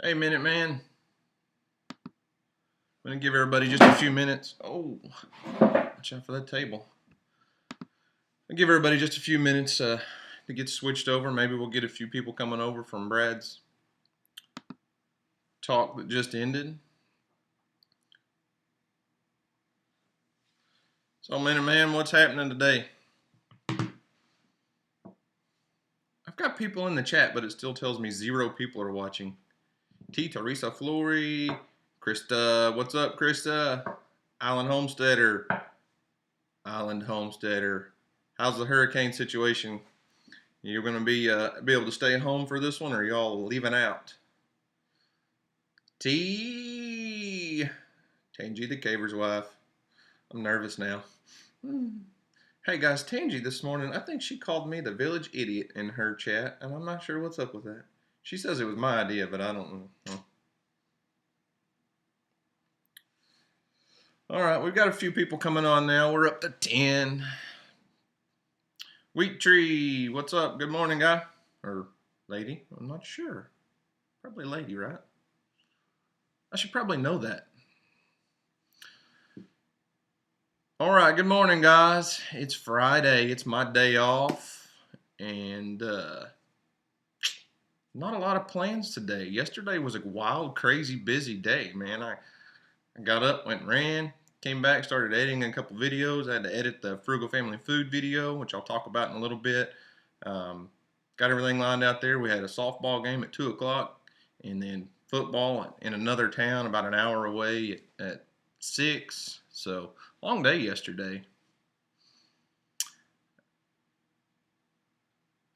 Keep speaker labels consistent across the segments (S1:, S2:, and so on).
S1: Hey, Minute Man. I'm going to give everybody just a few minutes. Oh, watch out for that table. I'll give everybody just a few minutes to get switched over. Maybe we'll get a few people coming over from Brad's talk that just ended. So, Minute Man, what's happening today? I've got people in the chat, but it still tells me 0 people are watching. T. Teresa Flory, Krista, what's up, Krista? Island Homesteader. How's the hurricane situation? You're going to be able to stay home for this one, or are y'all leaving out? Tangy the Caver's wife. I'm nervous now. Hey guys, Tangy this morning, I think she called me the village idiot in her chat, and I'm not sure what's up with that. She says it was my idea, but I don't know. All right, we've got a few people coming on now. We're up to 10. Wheat Tree, what's up? Good morning, guy. Or lady, I'm not sure. Probably lady, right? I should probably know that. All right, good morning, guys. It's Friday. It's my day off, and not a lot of plans today. Yesterday was a wild, crazy, busy day, man. I got up, went and ran, came back, started editing a couple videos. I had to edit the Frugal Family Food video, which I'll talk about in a little bit. Got everything lined out there. We had a softball game at 2 o'clock, and then football in another town about an hour away at 6. So, long day yesterday.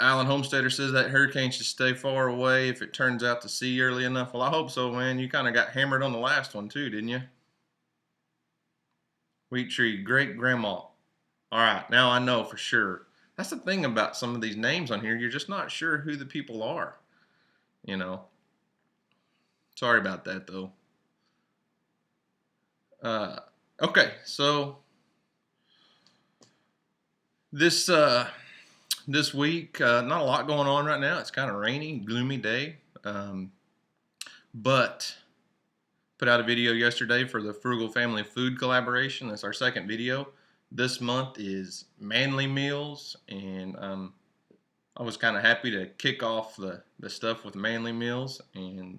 S1: Alan Homesteader says that hurricane should stay far away if it turns out to sea early enough. Well, I hope so, man. You kind of got hammered on the last one, too, didn't you? Wheat Tree, great grandma. All right, now I know for sure. That's the thing about some of these names on here. You're just not sure who the people are, you know. Sorry about that, though. Okay, so this week, not a lot going on right now. It's kind of rainy, gloomy day, but put out a video yesterday for the Frugal Family Food collaboration. That's our second video. This month is manly meals, and I was kind of happy to kick off the stuff with manly meals, and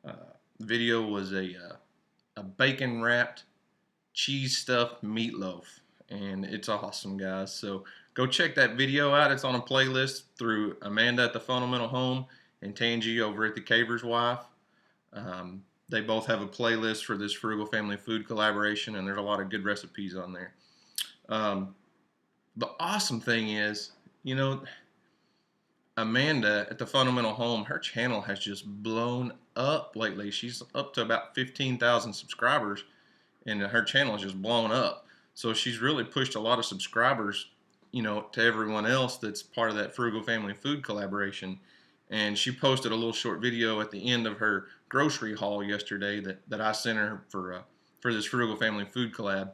S1: the video was a bacon wrapped cheese stuffed meatloaf, and it's awesome, guys. So go check that video out. It's on a playlist through Amanda at the Fundamental Home and Tangy over at the Caver's Wife. They both have a playlist for this Frugal Family Food collaboration, and there's a lot of good recipes on there. The awesome thing is, you know, Amanda at the Fundamental Home, her channel has just blown up lately. She's up to about 15,000 subscribers, and her channel is just blown up. So she's really pushed a lot of subscribers, you know, to everyone else that's part of that Frugal Family Food collaboration. And she posted a little short video at the end of her grocery haul yesterday that I sent her for this Frugal Family Food collab.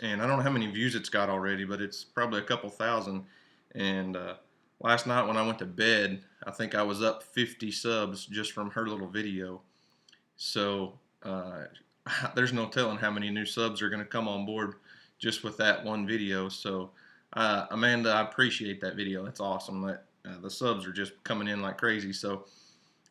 S1: And I don't know how many views it's got already, but it's probably a couple thousand. And last night when I went to bed, I think I was up 50 subs just from her little video. So there's no telling how many new subs are going to come on board just with that one video. So Amanda, I appreciate that video. That's awesome. The subs are just coming in like crazy. So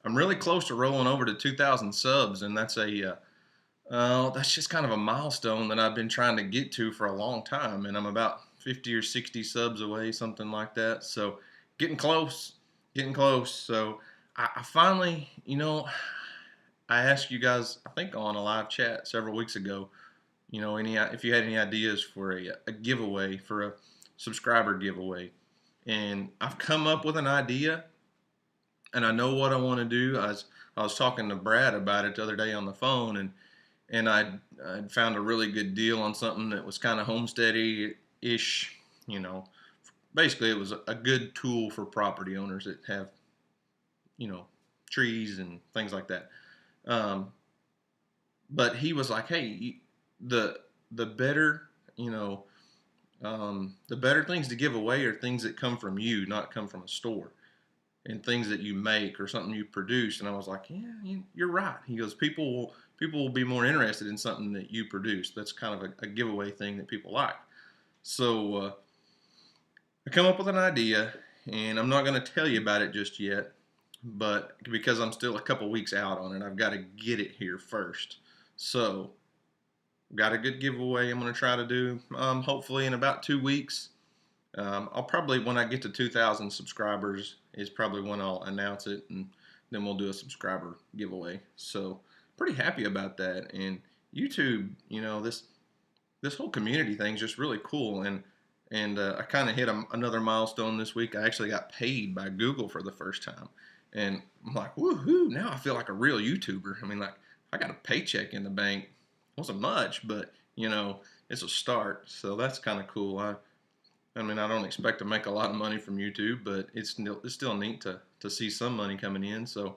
S1: I'm really close to rolling over to 2,000 subs, and that's just kind of a milestone that I've been trying to get to for a long time, and I'm about 50 or 60 subs away, something like that. So getting close. So I finally, you know, I asked you guys, I think on a live chat several weeks ago, you know, if you had any ideas for a giveaway, for a subscriber giveaway. And I've come up with an idea, and I know what I want to do. I was talking to Brad about it the other day on the phone, and I'd found a really good deal on something that was kind of homesteady-ish, you know. Basically, it was a good tool for property owners that have, you know, trees and things like that. But he was like, hey, the better, you know, the better things to give away are things that come from you, not come from a store. and things that you make or something you produce. And I was like, yeah, you're right. He goes, people will be more interested in something that you produce. That's kind of a giveaway thing that people like. So I come up with an idea, and I'm not going to tell you about it just yet, but because I'm still a couple weeks out on it, I've got to get it here first. So got a good giveaway I'm going to try to do, hopefully in about 2 weeks. I'll probably, when I get to 2,000 subscribers, is probably when I'll announce it, and then we'll do a subscriber giveaway. So pretty happy about that. And YouTube, this whole community thing is just really cool. And I kind of hit another milestone this week. I actually got paid by Google for the first time, and I'm like, woohoo! Now I feel like a real YouTuber. I mean, like, I got a paycheck in the bank. It wasn't much, but it's a start. So that's kind of cool. I mean, I don't expect to make a lot of money from YouTube, but it's still neat to see some money coming in. So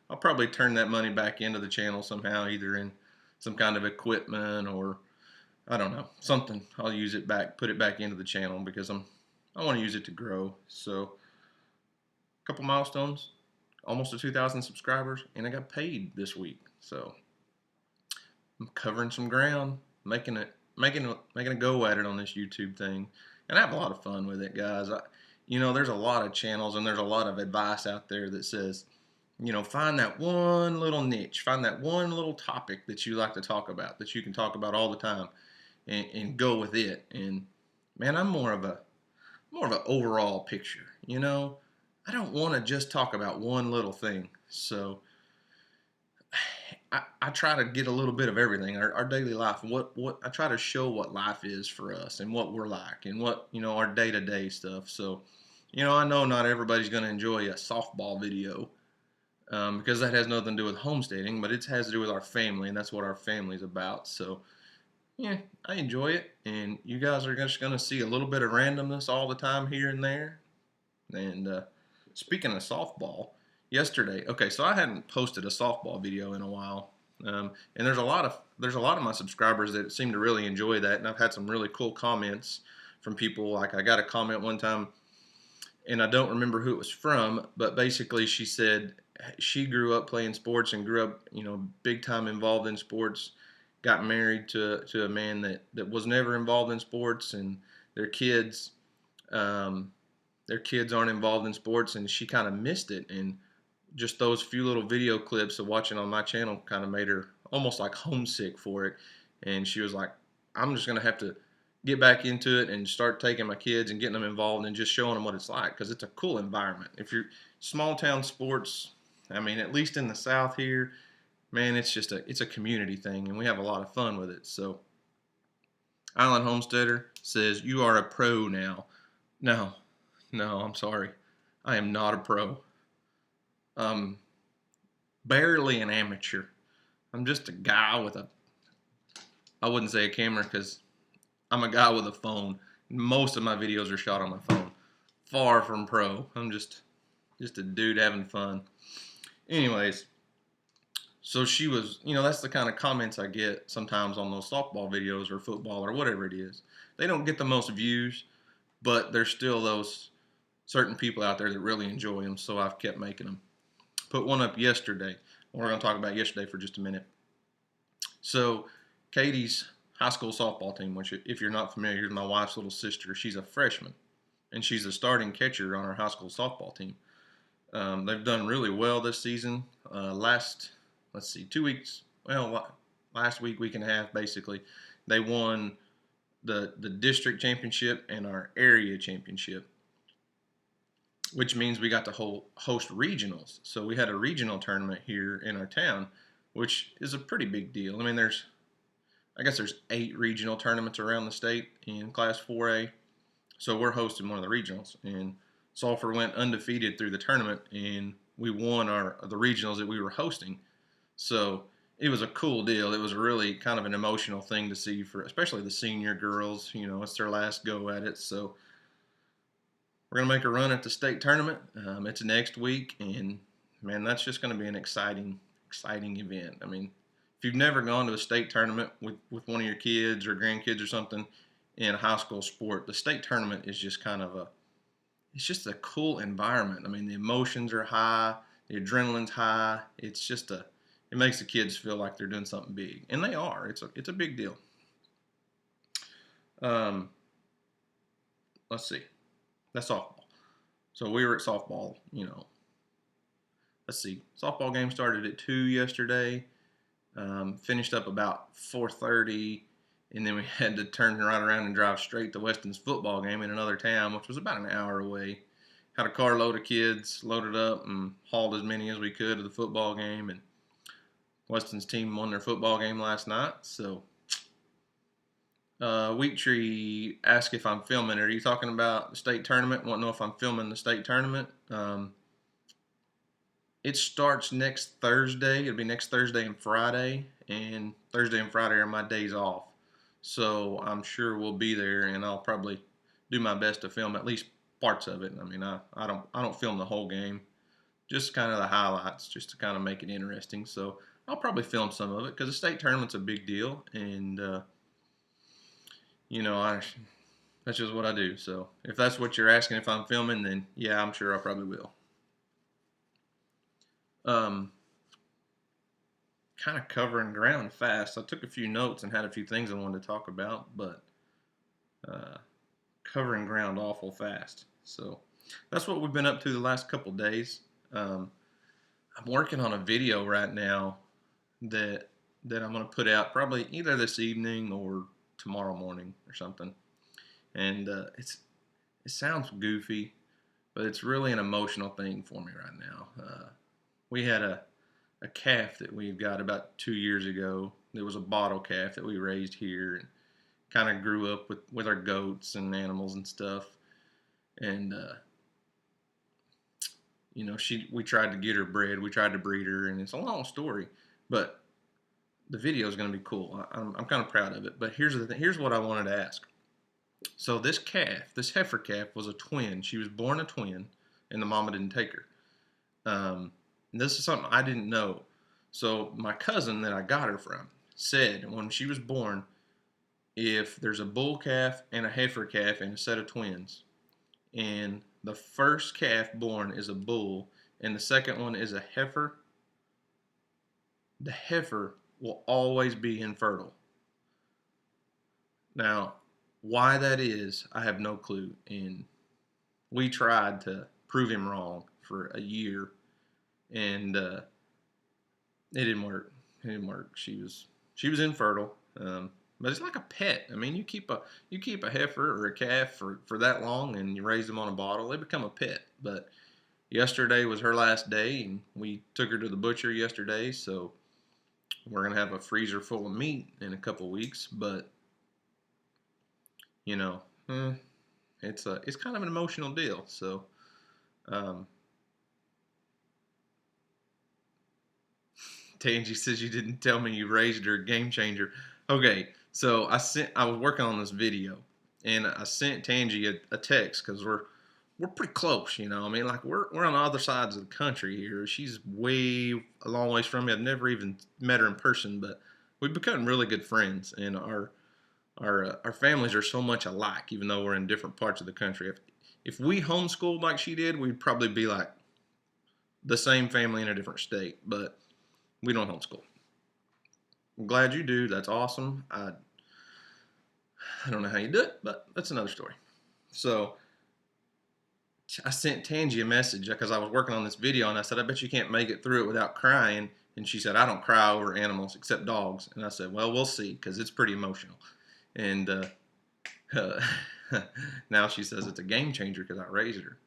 S1: I'll probably turn that money back into the channel somehow, either in some kind of equipment, or I don't know, something. I'll use it back, put it back into the channel, because I want to use it to grow. So a couple milestones, almost to 2,000 subscribers, and I got paid this week. So I'm covering some ground, making a go at it on this YouTube thing. And I have a lot of fun with it, guys. There's a lot of channels, and there's a lot of advice out there that says, find that one little niche, find that one little topic that you like to talk about, that you can talk about all the time, and go with it. And man, I'm more of an overall picture. I don't want to just talk about one little thing. So I try to get a little bit of everything. Our daily life, what I try to show what life is for us, and what we're like, and what our day-to-day stuff. So I know not everybody's going to enjoy a softball video, because that has nothing to do with homesteading, but it has to do with our family, and that's what our family's about. So yeah, I enjoy it, and you guys are just going to see a little bit of randomness all the time here and there. And speaking of softball, yesterday, okay, so I hadn't posted a softball video in a while, and there's a lot of my subscribers that seem to really enjoy that, and I've had some really cool comments from people. Like, I got a comment one time, and I don't remember who it was from, but basically she said she grew up playing sports and grew up, big time involved in sports, got married to a man that was never involved in sports, and their kids aren't involved in sports, and she kind of missed it. And just those few little video clips of watching on my channel kind of made her almost like homesick for it. And she was like, I'm just going to have to get back into it and start taking my kids and getting them involved and just showing them what it's like, because it's a cool environment. If you're small town sports, I mean, at least in the South here, man, it's a community thing, and we have a lot of fun with it. So Island Homesteader says, you are a pro now. No, I'm sorry. I am not a pro. Barely an amateur. I'm just a guy with I wouldn't say a camera, because I'm a guy with a phone. Most of my videos are shot on my phone. Far from pro. I'm just a dude having fun. Anyways, so she was, that's the kind of comments I get sometimes on those softball videos or football or whatever it is. They don't get the most views, but there's still those certain people out there that really enjoy them, so I've kept making them. Put one up yesterday. We're going to talk about yesterday for just a minute. So Katie's high school softball team, which, if you're not familiar, is my wife's little sister. She's a freshman, and she's a starting catcher on our high school softball team. They've done really well this season. Last 2 weeks, last week and a half, basically, they won the district championship and our area championship, which means we got to host regionals. So we had a regional tournament here in our town, which is a pretty big deal. I mean, I guess there's 8 regional tournaments around the state in Class 4A. So we're hosting one of the regionals, and Sulphur went undefeated through the tournament, and we won the regionals that we were hosting. So it was a cool deal. It was really kind of an emotional thing to see, for especially the senior girls. It's their last go at it. So we're going to make a run at the state tournament. It's next week, and man, that's just going to be an exciting event. I mean, if you've never gone to a state tournament with one of your kids or grandkids or something in a high school sport, the state tournament is just kind of it's just a cool environment. I mean, the emotions are high, the adrenaline's high. It makes the kids feel like they're doing something big, and they are. It's a big deal. Um, let's see, that's softball. So we were at softball. Let's see, softball game started at 2 yesterday. Finished up about 4:30, and then we had to turn right around and drive straight to Weston's football game in another town, which was about an hour away. Had a carload of kids, loaded up, and hauled as many as we could to the football game. And Weston's team won their football game last night. So, Wheat Tree asked if I'm filming. Are you talking about the state tournament? Want to know if I'm filming the state tournament? It starts next Thursday. It'll be next Thursday and Friday, and Thursday and Friday are my days off. So I'm sure we'll be there, and I'll probably do my best to film at least parts of it. I mean, I don't film the whole game, just kind of the highlights, just to kind of make it interesting. So I'll probably film some of it because the state tournament's a big deal, and you know, that's just what I do. So if that's what you're asking, if I'm filming, then yeah, I'm sure I probably will. Um, Kind of covering ground fast. I took a few notes and had a few things I wanted to talk about, but uh, covering ground awful fast. So that's what we've been up to the last couple days. I'm working on a video right now that I'm going to put out probably either this evening or tomorrow morning or something. And it sounds goofy, but it's really an emotional thing for me right now. We had a calf that we've got about 2 years ago. There was a bottle calf that we raised here and kind of grew up with our goats and animals and stuff. And we tried to get her bred. We tried to breed her, and it's a long story, but the video is going to be cool. I'm kind of proud of it. But here's what I wanted to ask. So this heifer calf, was a twin. She was born a twin, and the mama didn't take her. And this is something I didn't know. So my cousin that I got her from said when she was born, if there's a bull calf and a heifer calf and a set of twins, and the first calf born is a bull and the second one is a heifer, the heifer will always be infertile. Now, why that is, I have no clue. And we tried to prove him wrong for a year, and it didn't work. It didn't work. She was infertile. But it's like a pet. I mean, you keep a heifer or a calf for that long, and you raise them on a bottle, they become a pet. But yesterday was her last day, and we took her to the butcher yesterday. So we're gonna have a freezer full of meat in a couple weeks. But you know, it's kind of an emotional deal. So. Tangy says you didn't tell me you raised her. Game changer. Okay, so I was working on this video, and I sent Tangy a text because we're pretty close, you know. I mean, like we're on the other sides of the country here. She's a long ways from me. I've never even met her in person, but we've become really good friends, and our families are so much alike, even though we're in different parts of the country. If we homeschooled like she did, we'd probably be like the same family in a different state, but we don't homeschool. I'm glad you do. That's awesome. I don't know how you do it, but that's another story. So I sent Tangy a message because I was working on this video, and I said, I bet you can't make it through it without crying. And she said, I don't cry over animals except dogs. And I said, well, we'll see, because it's pretty emotional. And now she says it's a game changer because I raised her.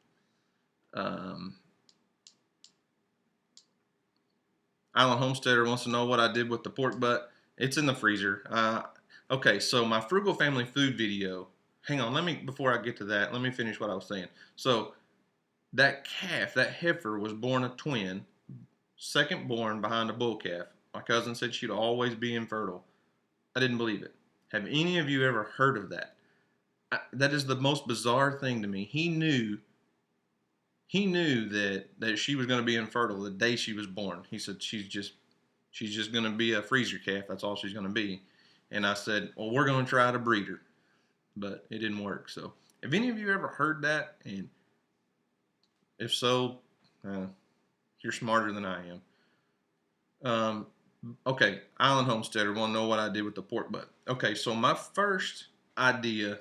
S1: Island Homesteader wants to know what I did with the pork butt. It's in the freezer. Okay, so my Frugal Family Food video. Hang on, before I get to that, let me finish what I was saying. So that calf, that heifer, was born a twin, second born behind a bull calf. My cousin said she'd always be infertile. I didn't believe it. Have any of you ever heard of that? That is the most bizarre thing to me. He knew that she was going to be infertile the day she was born. He said she's just going to be a freezer calf. That's all she's going to be. And I said, well, we're going to try to breed her, but it didn't work. So, have any of you ever heard that? And If so, you're smarter than I am. Okay, Island Homesteader want to know what I did with the pork butt. Okay, so my first idea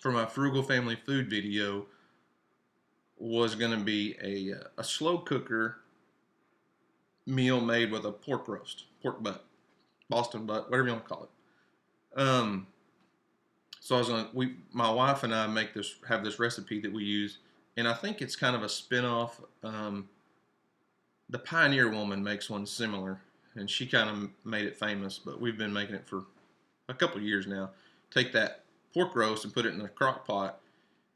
S1: for my Frugal Family Food video was going to be a slow cooker meal made with a pork roast, pork butt, Boston butt, whatever you want to call it. So I was gonna, my wife and I have this recipe that we use, and I think it's kind of a spin-off. The Pioneer Woman makes one similar, and she kind of made it famous, but we've been making it for a couple of years now. Take that pork roast and put it in a crock pot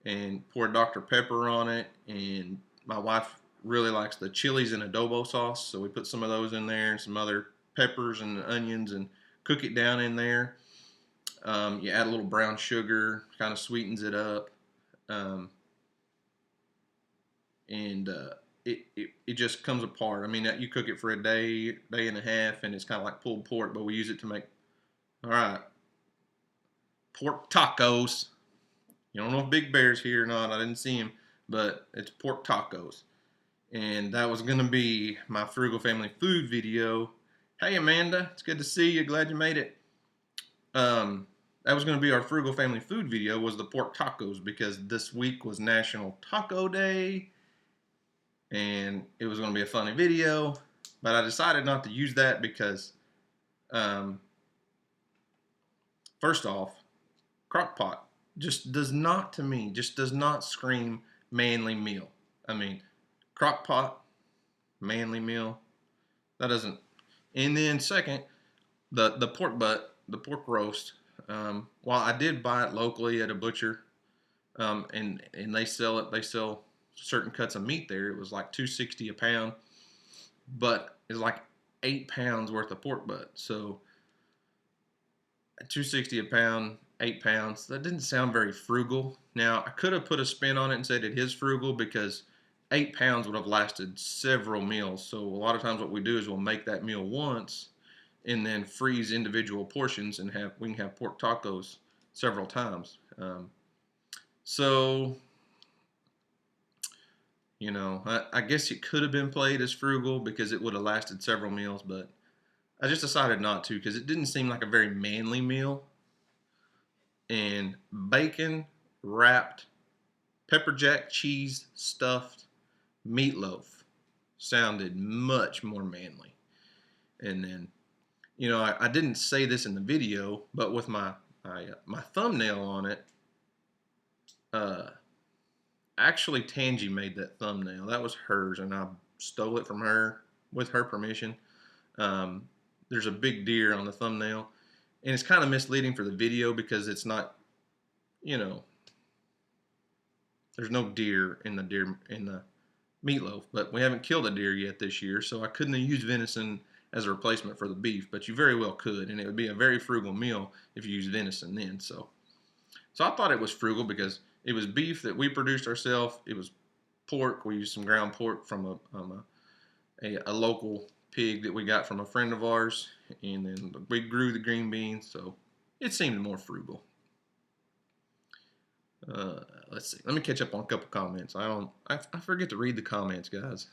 S1: and pour Dr. Pepper on it. And my wife really likes the chilies and adobo sauce, so we put some of those in there and some other peppers and onions and cook it down in there. You add a little brown sugar, kind of sweetens it up. It just comes apart. I mean, you cook it for a day, day and a half, and it's kind of like pulled pork, but we use it to make, all right, pork tacos. You don't know if Big Bear's here or not. I didn't see him, but it's pork tacos. And that was going to be my Frugal Family Food video. Hey, Amanda, it's good to see you. Glad you made it. That was going to be our Frugal Family Food video, was the pork tacos, because this week was National Taco Day, and it was going to be a funny video, but I decided not to use that because, first off, crockpot just does not, to me, just does not scream manly meal. I mean, crockpot, manly meal, that doesn't. And then second, the pork butt, the pork roast, while I did buy it locally at a butcher, and they sell certain cuts of meat there. It was like $2.60 a pound, but it's like 8 pounds worth of pork butt. So $2.60 a pound, 8 pounds. That didn't sound very frugal. Now I could have put a spin on it and said it is frugal, because 8 pounds would have lasted several meals. So a lot of times what we do is we'll make that meal once and then freeze individual portions, and we can have pork tacos several times. So, you know, I guess it could have been played as frugal because it would have lasted several meals, but I just decided not to because it didn't seem like a very manly meal. And bacon wrapped, pepper jack cheese stuffed meatloaf sounded much more manly. And then, you know, I didn't say this in the video, but with my thumbnail on it, actually Tangi made that thumbnail. That was hers, and I stole it from her with her permission. There's a big deer on the thumbnail, and it's kind of misleading for the video because it's not, you know, there's no deer in the meatloaf, but we haven't killed a deer yet this year, so I couldn't have used venison as a replacement for the beef, but you very well could, and it would be a very frugal meal if you used venison then. So I thought it was frugal because it was beef that we produced ourselves. It was pork. We used some ground pork from a local pig that we got from a friend of ours, and then we grew the green beans, so it seemed more frugal. Let's see. Let me catch up on a couple comments. I forget to read the comments, guys.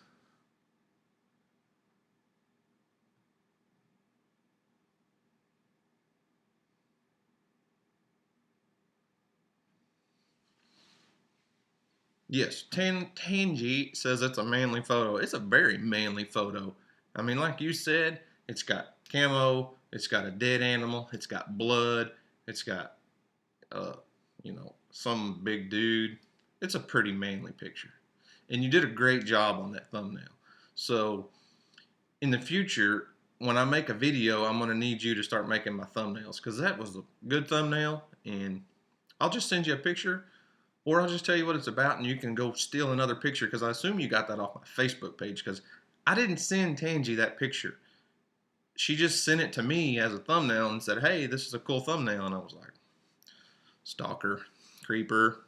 S1: Yes, Tangi says it's a manly photo. It's a very manly photo. I mean, like you said, it's got camo, it's got a dead animal, it's got blood, it's got, you know, some big dude. It's a pretty manly picture. And you did a great job on that thumbnail. So in the future, when I make a video, I'm going to need you to start making my thumbnails, because that was a good thumbnail, and I'll just send you a picture, or I'll just tell you what it's about, and you can go steal another picture, because I assume you got that off my Facebook page, because I didn't send Tangi that picture. She just sent it to me as a thumbnail and said, hey, this is a cool thumbnail, and I was like, stalker, creeper.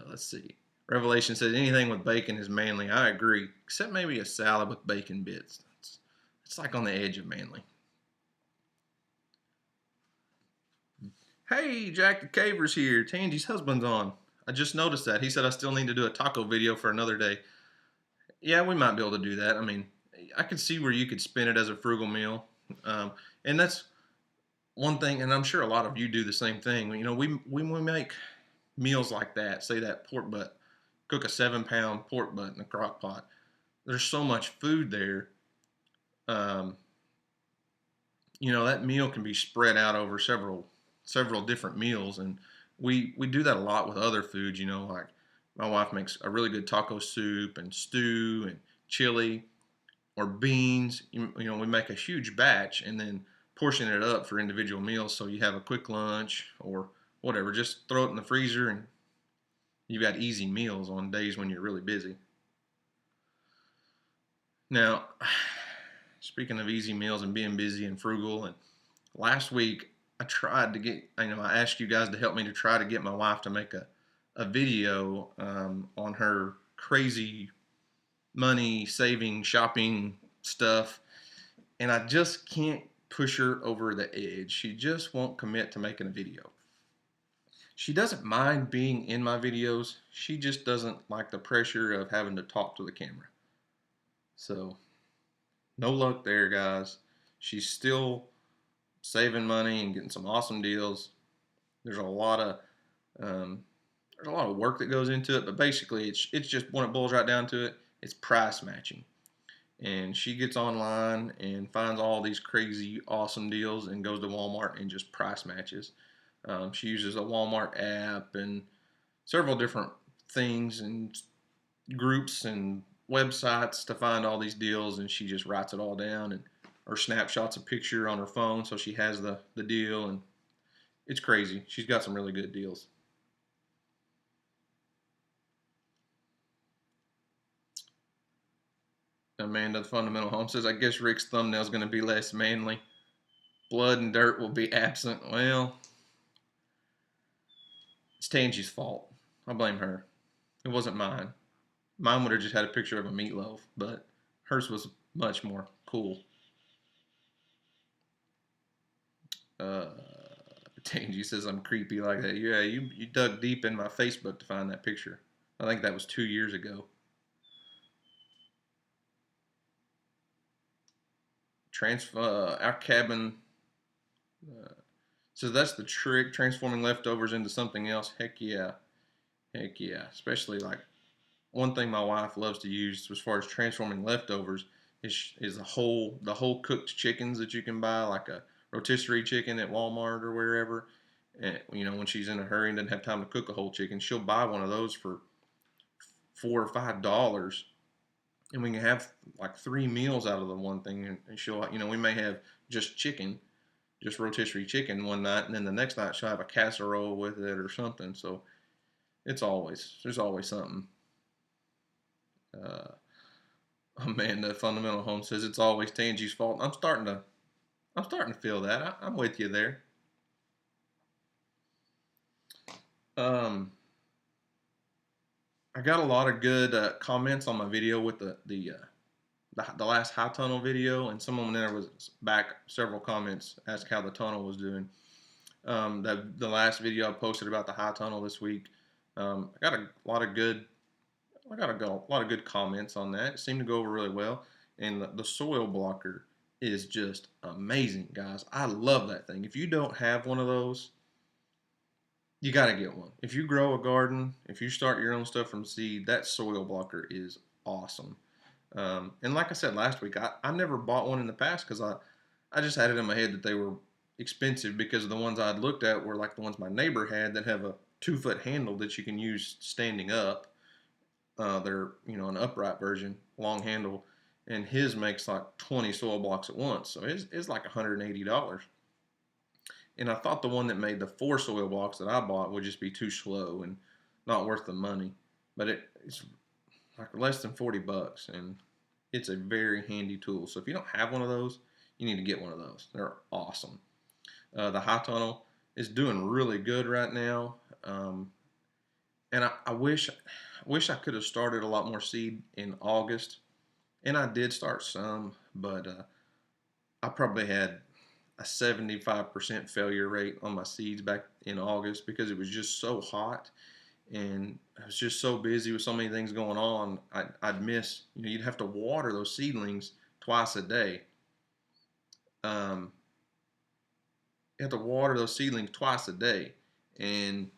S1: Let's see. Revelation says anything with bacon is manly. I agree, except maybe a salad with bacon bits. It's like on the edge of manly. Hey, Jack the Caver's here. Tangi's husband's on. I just noticed that. He said I still need to do a taco video for another day. Yeah, we might be able to do that. I mean, I could see where you could spin it as a frugal meal. Um, and that's one thing, and I'm sure a lot of you do the same thing. You know, we make meals like that, say that pork butt, cook a 7 pound pork butt in a crock pot. There's so much food there. Um, you know, that meal can be spread out over several different meals, and we do that a lot with other foods. You know, like my wife makes a really good taco soup and stew and chili or beans. You know, we make a huge batch and then portion it up for individual meals, so you have a quick lunch or whatever. Just throw it in the freezer, and you've got easy meals on days when you're really busy. Now, speaking of easy meals and being busy and frugal, and last week I tried to get, I asked you guys to help me to try to get my wife to make a video on her crazy money saving shopping stuff, and I just can't push her over the edge. She just won't commit to making a video. She doesn't mind being in my videos. She just doesn't like the pressure of having to talk to the camera. So, no luck there, guys. She's still saving money and getting some awesome deals. There's a lot of um, work that goes into it, but basically, it's just when it boils right down to it, it's price matching. And she gets online and finds all these crazy awesome deals and goes to Walmart and just price matches. She uses a Walmart app and several different things and groups and websites to find all these deals, and she just writes it all down and or snapshots a picture on her phone so she has the deal, and it's crazy. She's got some really good deals. Amanda, the Fundamental Home, says, I guess Rick's thumbnail is going to be less manly. Blood and dirt will be absent. Well, it's Tangie's fault. I blame her. It wasn't mine. Mine would have just had a picture of a meatloaf, but hers was much more cool. Uh, Tangy says I'm creepy like that. Yeah, you dug deep in my Facebook to find that picture. I think that was 2 years ago. Our cabin. Uh, so that's the trick, transforming leftovers into something else. Heck yeah, heck yeah. Especially like one thing my wife loves to use as far as transforming leftovers is the whole cooked chickens that you can buy, like a rotisserie chicken at Walmart or wherever. And you know, when she's in a hurry and doesn't have time to cook a whole chicken, she'll buy one of those for $4 or $5, and we can have like 3 meals out of the one thing. And she'll, we may have just chicken, just rotisserie chicken one night, and then the next night she'll have a casserole with it or something. So there's always something. Uh, Amanda Fundamental Home says it's always Tangie's fault. I'm starting to feel that. I'm with you there. Um, I got a lot of good comments on my video with the last high tunnel video, and someone there was back several comments asking how the tunnel was doing. The last video I posted about the high tunnel this week, I got a lot of good comments on that. It seemed to go over really well, and the soil blocker is just amazing, guys. I love that thing. If you don't have one of those, you got to get one. If you grow a garden, if you start your own stuff from seed, that soil blocker is awesome. And like I said last week, I never bought one in the past because I just had it in my head that they were expensive because the ones I'd looked at were like the ones my neighbor had that have a 2 foot handle that you can use standing up. They're an upright version, long handle, and his makes like 20 soil blocks at once, so it's like $180. And I thought the one that made the 4 soil blocks that I bought would just be too slow and not worth the money, but it's like less than $40, and it's a very handy tool. So if you don't have one of those, you need to get one of those. They're awesome. The high tunnel is doing really good right now, and I wish I could have started a lot more seed in August, and I did start some, but I probably had a 75% failure rate on my seeds back in August because it was just so hot, and I was just so busy with so many things going on. I'd miss, you'd have to water those seedlings twice a day. Um, you have to water those seedlings twice a day, and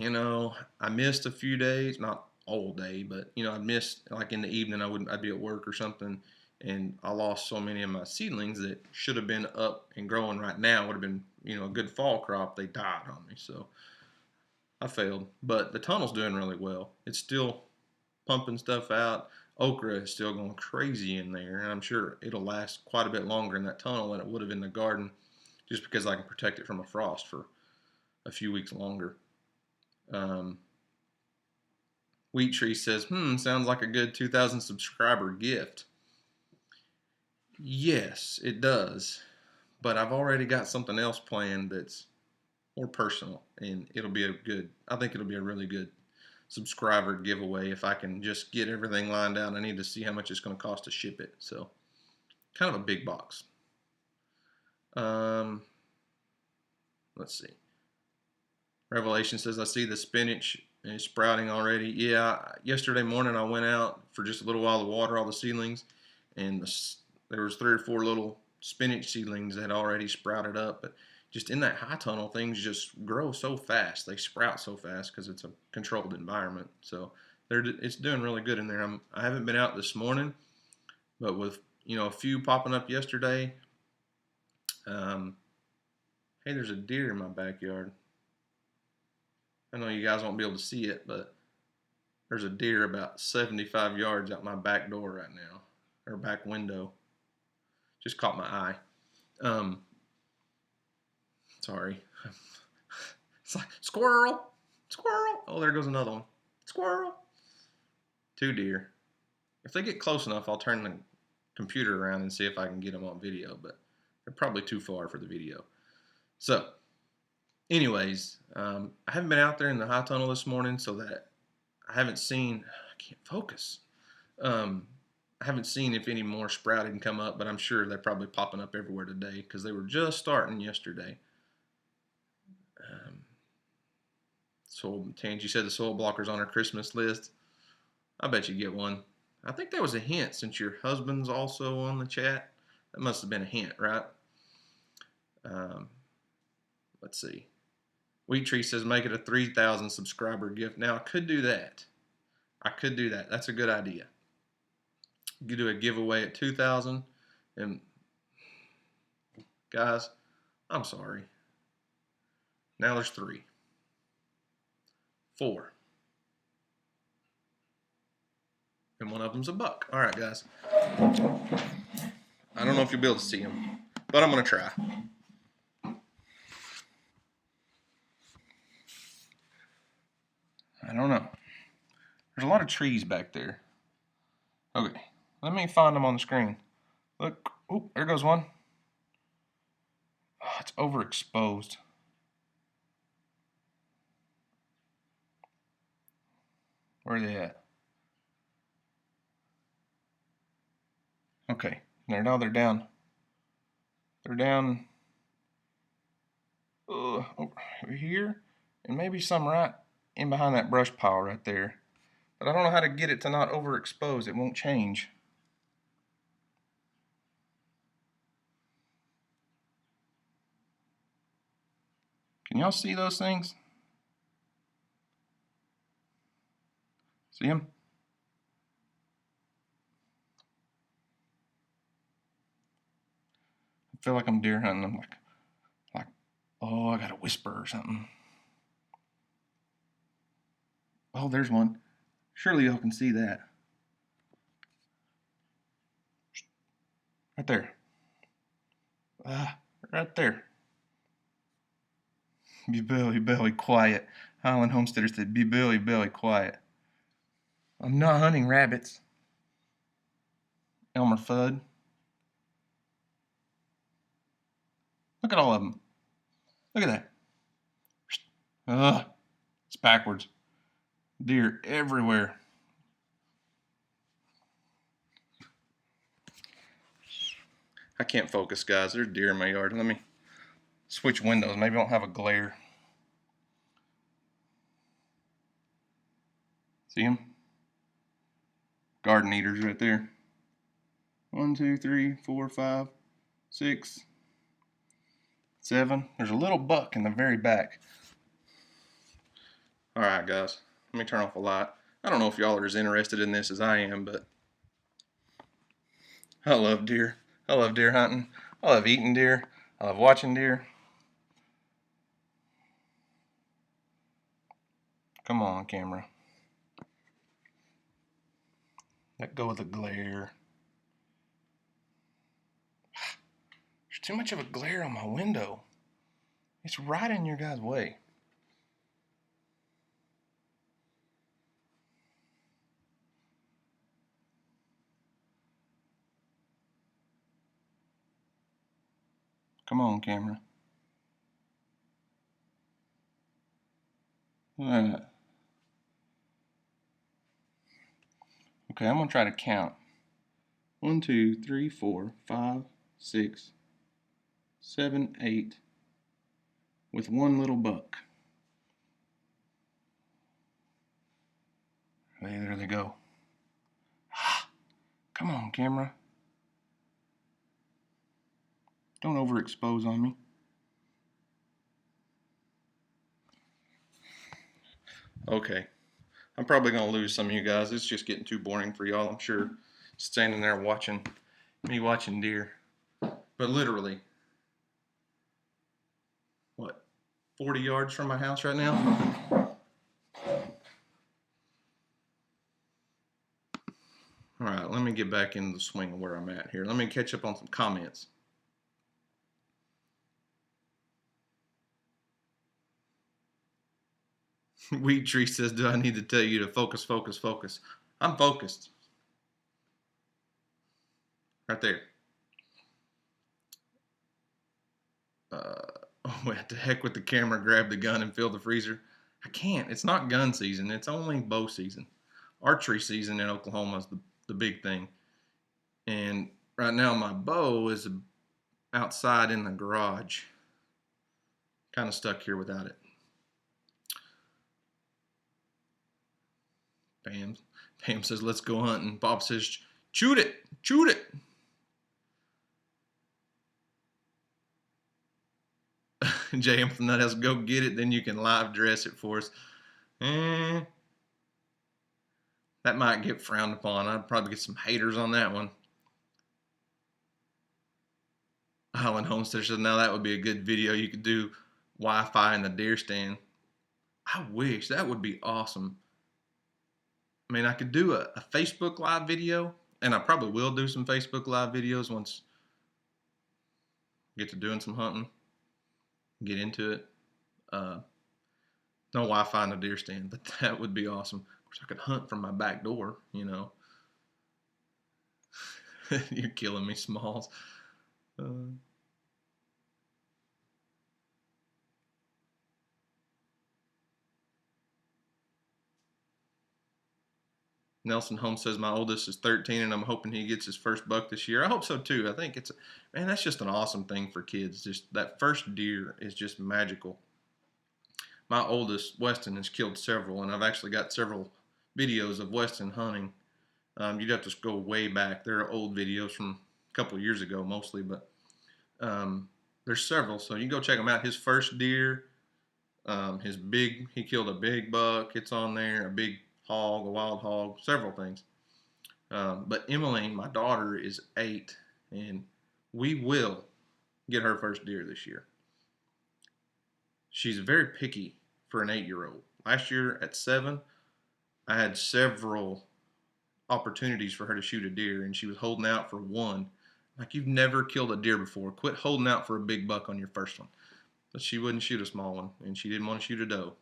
S1: I missed a few days, not all day, but I'd missed, like in the evening. I'd be at work or something, and I lost so many of my seedlings that should have been up and growing right now. Would have been a good fall crop. They died on me, so I failed. But the tunnel's doing really well. It's still pumping stuff out. Okra is still going crazy in there, and I'm sure it'll last quite a bit longer in that tunnel than it would have in the garden, just because I can protect it from a frost for a few weeks longer. Wheat Tree says, sounds like a good 2,000 subscriber gift. Yes, it does. But I've already got something else planned that's more personal, and I think it'll be a really good subscriber giveaway if I can just get everything lined out. I need to see how much it's going to cost to ship it. So, kind of a big box. Let's see. Revelation says, I see the spinach is sprouting already. Yeah, yesterday morning I went out for just a little while to water all the seedlings, and there was 3 or 4 little spinach seedlings that had already sprouted up. But just in that high tunnel, things just grow so fast. They sprout so fast because it's a controlled environment. So it's doing really good in there. I haven't been out this morning, but with a few popping up yesterday. Hey, there's a deer in my backyard. I know you guys won't be able to see it, but there's a deer about 75 yards out my back door right now, or back window. Just caught my eye. Sorry. It's like, squirrel, squirrel. Oh, there goes another one. Squirrel. 2 deer. If they get close enough, I'll turn the computer around and see if I can get them on video, but they're probably too far for the video. So, anyways, I haven't been out there in the high tunnel this morning, so that I can't focus. I haven't seen if any more sprouted and come up, but I'm sure they're probably popping up everywhere today because they were just starting yesterday. Tangy said the soil blocker's on our Christmas list. I bet you get one. I think that was a hint since your husband's also on the chat. That must have been a hint, right? Let's see. Wheat Tree says make it a 3,000 subscriber gift. Now I could do that. That's a good idea. You could do a giveaway at 2,000, and guys, I'm sorry. Now there's 3, 4, and one of them's a buck. All right, guys. I don't know if you'll be able to see him, but I'm gonna try. I don't know. There's a lot of trees back there. Okay, let me find them on the screen. Look, oh, there goes one. Oh, it's overexposed. Where are they at? Okay, they're down. They're down over here, and maybe some right in behind that brush pile right there. But I don't know how to get it to not overexpose. It won't change. Can y'all see those things? See them? I feel like I'm deer hunting. I'm like, oh, I gotta whisper or something. Oh, there's one. Surely y'all can see that. Right there. Right there. Be belly quiet. Highland Homesteader said, be belly quiet. I'm not hunting rabbits. Elmer Fudd. Look at all of them. Look at that. It's backwards. Deer everywhere. I can't focus, guys. There's deer in my yard. Let me switch windows. Maybe I don't have a glare. See them? Garden eaters right there. 1, 2, 3, 4, 5, 6, 7. There's a little buck in the very back. Alright guys, let me turn off the light. I don't know if y'all are as interested in this as I am, but I love deer. I love deer hunting. I love eating deer. I love watching deer. Come on, camera. Let go of the glare. There's too much of a glare on my window. It's right in your guys' way. Come on, camera. Alright. Okay, I'm gonna try to count. 1, 2, 3, 4, 5, 6, 7, 8, with one little buck. Hey, there they go. Come on, camera. Don't overexpose on me. Okay. I'm probably going to lose some of you guys. It's just getting too boring for y'all, I'm sure. Standing there watching me watching deer. But literally, what, 40 yards from my house right now? Alright, let me get back into the swing of where I'm at here. Let me catch up on some comments. Weed Tree says, do I need to tell you to focus, focus, focus? I'm focused. Right there. What the heck with the camera, grab the gun and fill the freezer? I can't. It's not gun season. It's only bow season. Archery season in Oklahoma is the big thing. And right now my bow is outside in the garage. Kind of stuck here without it. Pam says, let's go hunting. Bob says, shoot it, shoot it. JM from that house, go get it, then you can live dress it for us. That might get frowned upon. I'd probably get some haters on that one. Highland Homestead says, now that would be a good video. You could do Wi-Fi in the deer stand. I wish. That would be awesome. I mean, I could do a Facebook Live video, and I probably will do some Facebook Live videos once I get to doing some hunting, get into it. No Wi-Fi in the deer stand, but that would be awesome. Of course, I could hunt from my back door, you know. You're killing me, Smalls. Nelson Holmes says, my oldest is 13 and I'm hoping he gets his first buck this year. I hope so too. I think man, that's just an awesome thing for kids. Just that first deer is just magical. My oldest, Weston, has killed several, and I've actually got several videos of Weston hunting. You'd have to go way back. There are old videos from a couple of years ago mostly, but there's several. So you can go check them out. His first deer, he killed a big buck. It's on there, a big hog, a wild hog, several things. But Emmeline, my daughter, is 8, and we will get her first deer this year. She's very picky for an 8-year-old. Last year at 7, I had several opportunities for her to shoot a deer, and she was holding out for one. Like, you've never killed a deer before. Quit holding out for a big buck on your first one. But she wouldn't shoot a small one, and she didn't want to shoot a doe.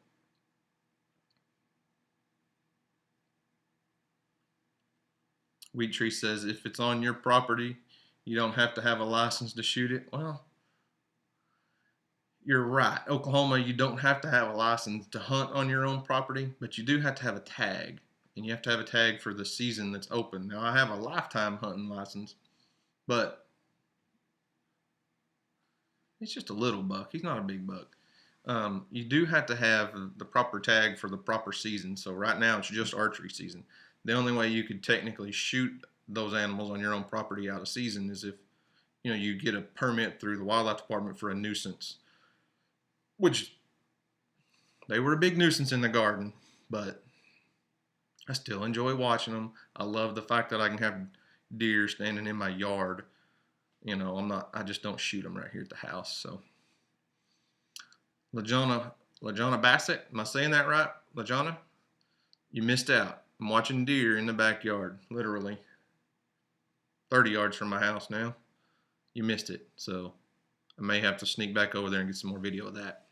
S1: Weed Tree says, if it's on your property, you don't have to have a license to shoot it. Well, you're right. Oklahoma, you don't have to have a license to hunt on your own property, but you do have to have a tag. And you have to have a tag for the season that's open. Now, I have a lifetime hunting license, but it's just a little buck. He's not a big buck. You do have to have the proper tag for the proper season. So right now it's just archery season. The only way you could technically shoot those animals on your own property out of season is if you get a permit through the wildlife department for a nuisance, which they were a big nuisance in the garden, but I still enjoy watching them. I love the fact that I can have deer standing in my yard. I just don't shoot them right here at the house. So LaJona Bassett, am I saying that right? LaJona, you missed out. I'm watching deer in the backyard, literally 30 yards from my house now. You missed it, so I may have to sneak back over there and get some more video of that.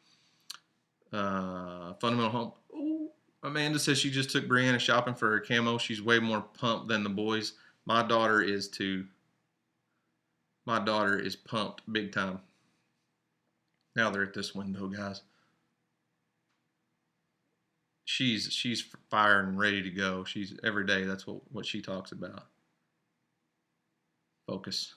S1: Fundamental Home. Ooh, Amanda says she just took Brianna shopping for her camo. She's way more pumped than the boys. My daughter is too. My daughter is pumped big time. Now they're at this window, guys. She's fired and ready to go. She's every day. That's what she talks about. Focus.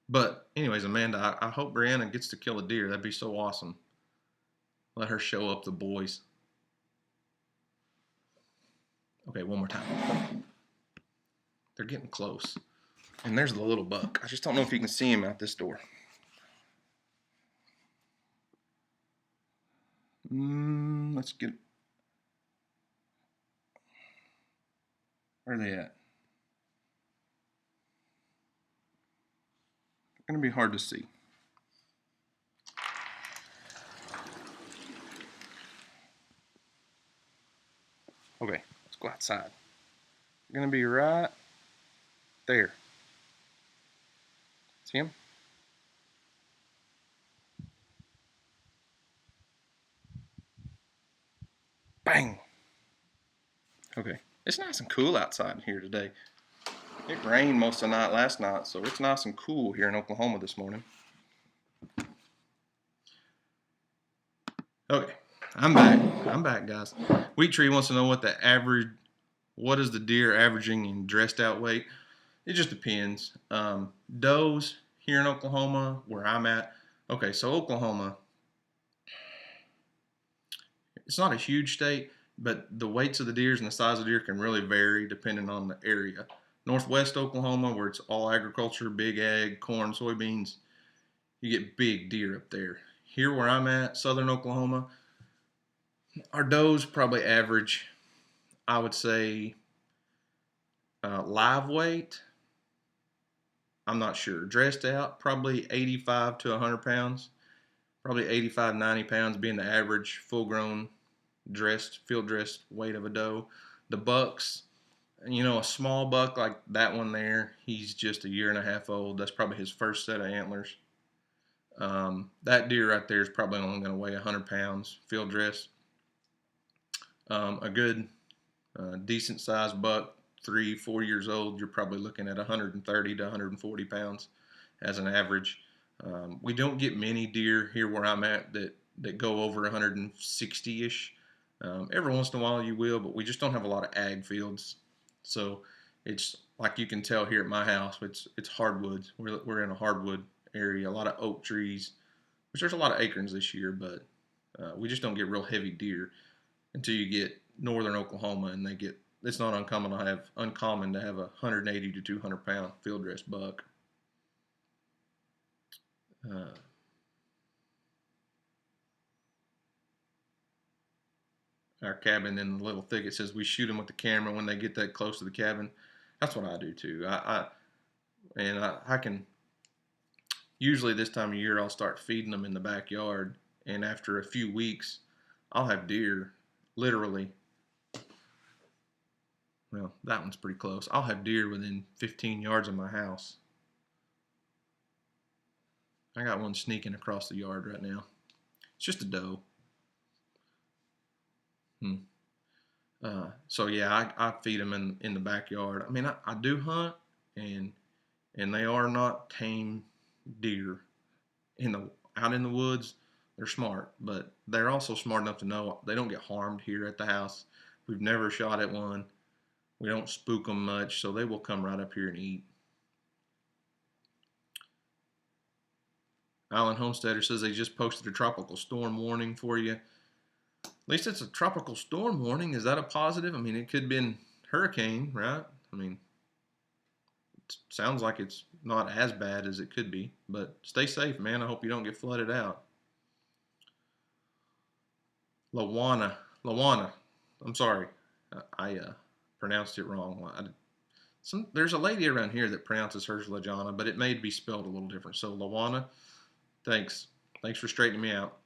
S1: But anyways, Amanda, I hope Brianna gets to kill a deer. That'd be so awesome. Let her show up the boys. Okay, one more time. They're getting close. And there's the little buck. I just don't know if you can see him out this door. Let's get. Where are they at? It's going to be hard to see. Okay, let's go outside. They're going to be right there. See him? Bang! Okay, it's nice and cool outside here today. It rained most of the night last night, so it's nice and cool here in Oklahoma this morning. Okay, I'm back, guys. Wheat Tree wants to know what is the deer averaging in dressed out weight? It just depends. Does here in Oklahoma, where I'm at, okay, so Oklahoma, it's not a huge state, but the weights of the deers and the size of the deer can really vary depending on the area. Northwest Oklahoma, where it's all agriculture, big ag, corn, soybeans, you get big deer up there. Here where I'm at, southern Oklahoma, our does probably average, I would say, live weight, I'm not sure. Dressed out, probably 85 to 100 pounds. Probably 85, 90 pounds being the average full-grown field dressed weight of a doe. The bucks, a small buck like that one there, he's just a year and a half old. That's probably his first set of antlers. That deer right there is probably only going to weigh 100 pounds field dressed. A good, decent sized buck, 3-4 years old, you're probably looking at 130 to 140 pounds as an average. We don't get many deer here where I'm at that go over 160-ish. Every once in a while you will, but we just don't have a lot of ag fields. So it's like you can tell here at my house, it's hardwoods. We're in a hardwood area, a lot of oak trees, which there's a lot of acorns this year, but we just don't get real heavy deer until you get northern Oklahoma, and it's not uncommon to have a 180 to 200 pound field dressed buck. Our cabin in the little thicket says we shoot them with the camera when they get that close to the cabin. That's what I do too. I can usually this time of year I'll start feeding them in the backyard, and after a few weeks I'll have deer literally. Well, that one's pretty close. I'll have deer within 15 yards of my house. I got one sneaking across the yard right now. It's just a doe. So yeah, I feed them in the backyard. I mean, I do hunt, and they are not tame deer out in the woods. They're smart, but they're also smart enough to know they don't get harmed here at the house. We've never shot at one. We don't spook them much, so they will come right up here and eat. Alan Homesteader says they just posted a tropical storm warning for you. At least it's a tropical storm warning. Is that a positive? I mean, it could have been hurricane, right? I mean, it sounds like it's not as bad as it could be, but stay safe, man. I hope you don't get flooded out. Lawana. I'm sorry, I pronounced it wrong. There's a lady around here that pronounces hers Lajana, but it may be spelled a little different. So Lawana, thanks for straightening me out.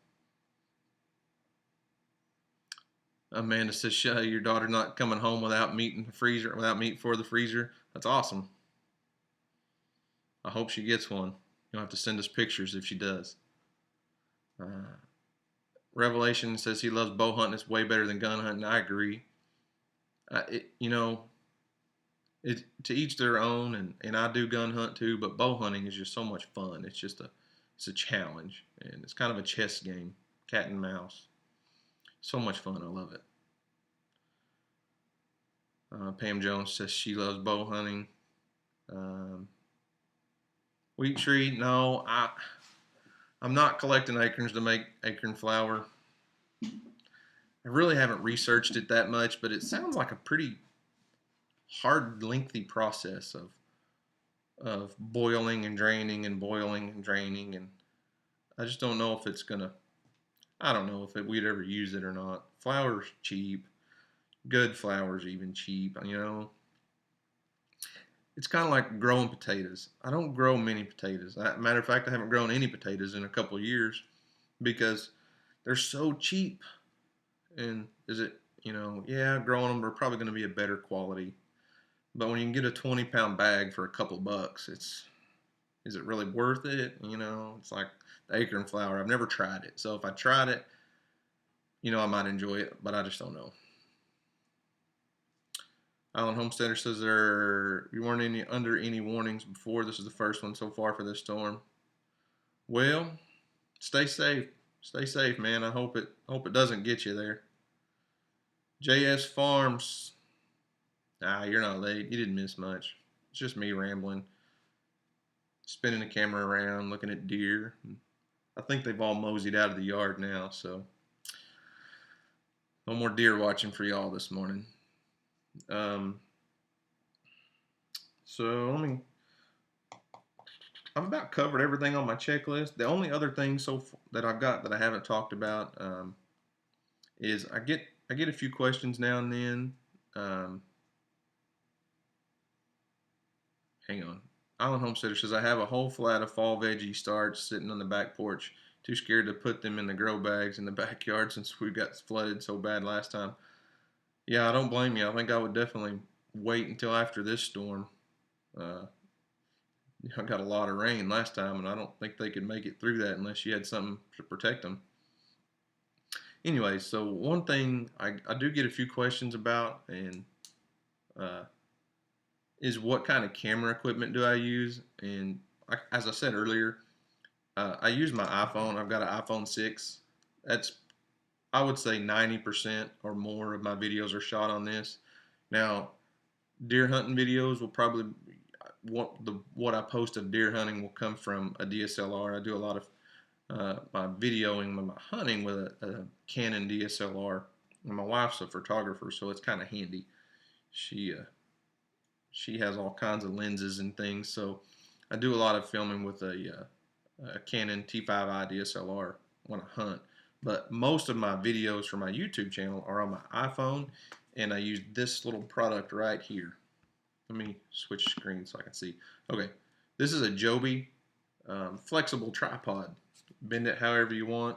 S1: Amanda says, your daughter not coming home without meat in the freezer, without meat for the freezer. That's awesome. I hope she gets one. You'll have to send us pictures if she does. Revelation says he loves bow hunting. It's way better than gun hunting. I agree. It to each their own, and I do gun hunt too, but bow hunting is just so much fun. It's a challenge, and it's kind of a chess game, cat and mouse. So much fun. I love it. Pam Jones says she loves bow hunting. Wheat tree, no, I'm not collecting acorns to make acorn flour. I really haven't researched it that much, but it sounds like a pretty hard, lengthy process of boiling and draining and boiling and draining, and I just don't know if it's gonna. I don't know if we'd ever use it or not. Flour's cheap. Good flour's even cheap. It's kind of like growing potatoes. I don't grow many potatoes. Matter of fact, I haven't grown any potatoes in a couple of years because they're so cheap. And yeah, growing them are probably going to be a better quality. But when you can get a 20-pound bag for a couple bucks, is it really worth it? It's like the acorn flour. I've never tried it. So if I tried it, I might enjoy it, but I just don't know. Alan Homesteader says you weren't under any warnings before. This is the first one so far for this storm. Well, stay safe. Stay safe, man. I hope it doesn't get you there. JS Farms. You're not late. You didn't miss much. It's just me rambling, spinning the camera around, looking at deer. I think they've all moseyed out of the yard now, so no more deer watching for y'all this morning. So I've about covered everything on my checklist. The only other thing that I've got that I haven't talked about is I get a few questions now and then. Hang on. Alan Homesteader says I have a whole flat of fall veggie starts sitting on the back porch. Too scared to put them in the grow bags in the backyard since we got flooded so bad last time. Yeah, I don't blame you. I think I would definitely wait until after this storm. I got a lot of rain last time, and I don't think they could make it through that unless you had something to protect them. Anyway, so one thing I do get a few questions about, and is what kind of camera equipment do I use? And as I said earlier, I use my iPhone. I've got an iPhone 6. I would say 90% or more of my videos are shot on this. Now, deer hunting videos will probably what I post of deer hunting will come from a DSLR. I do a lot of my videoing, my hunting with a Canon DSLR. And my wife's a photographer, so it's kind of handy. She has all kinds of lenses and things, so I do a lot of filming with a Canon T5i DSLR when I hunt. But most of my videos for my YouTube channel are on my iPhone, and I use this little product right here. Let me switch screens so I can see. Okay, this is a Joby flexible tripod. Bend it however you want.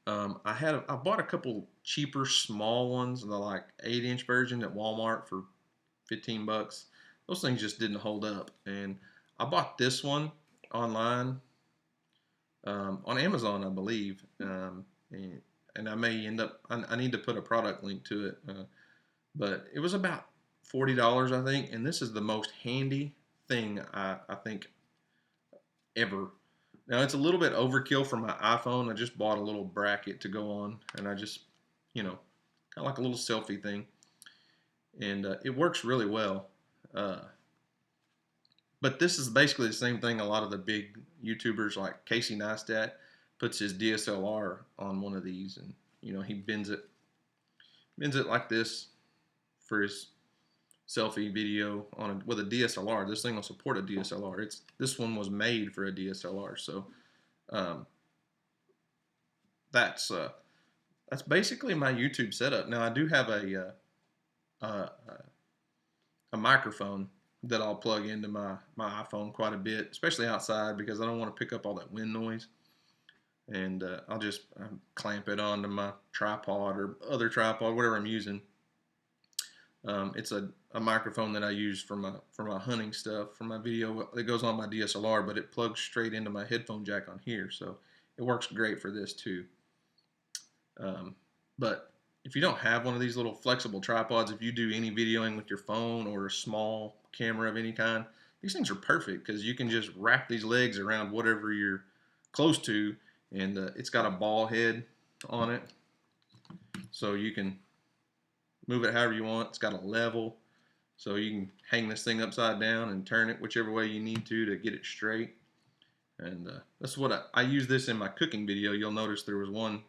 S1: I bought a couple cheaper small ones, the like 8-inch version at Walmart for 15 bucks. Those things just didn't hold up, and I bought this one online on Amazon, I believe, and I may end up. I need to put a product link to it, but it was about $40, I think, and this is the most handy thing I think ever. Now it's a little bit overkill for my iPhone. I just bought a little bracket to go on, and I just, kind of like a little selfie thing, and it works really well. But this is basically the same thing. A lot of the big YouTubers like Casey Neistat puts his DSLR on one of these, and he bends it like this for his selfie video with a DSLR. This thing will support a DSLR. This one was made for a DSLR, so um, that's basically my YouTube setup. Now I do have uh, a microphone that I'll plug into my iPhone quite a bit, especially outside because I don't want to pick up all that wind noise. And I'll just clamp it onto my tripod or other tripod, whatever I'm using. It's a microphone that I use for my hunting stuff, for my video. It goes on my DSLR, but it plugs straight into my headphone jack on here, so it works great for this too. But if you don't have one of these little flexible tripods, if you do any videoing with your phone or a small camera of any kind, these things are perfect because you can just wrap these legs around whatever you're close to, and it's got a ball head on it, so you can move it however you want. It's got a level, so you can hang this thing upside down and turn it whichever way you need to get it straight. And that's what I use this in my cooking video. You'll notice there was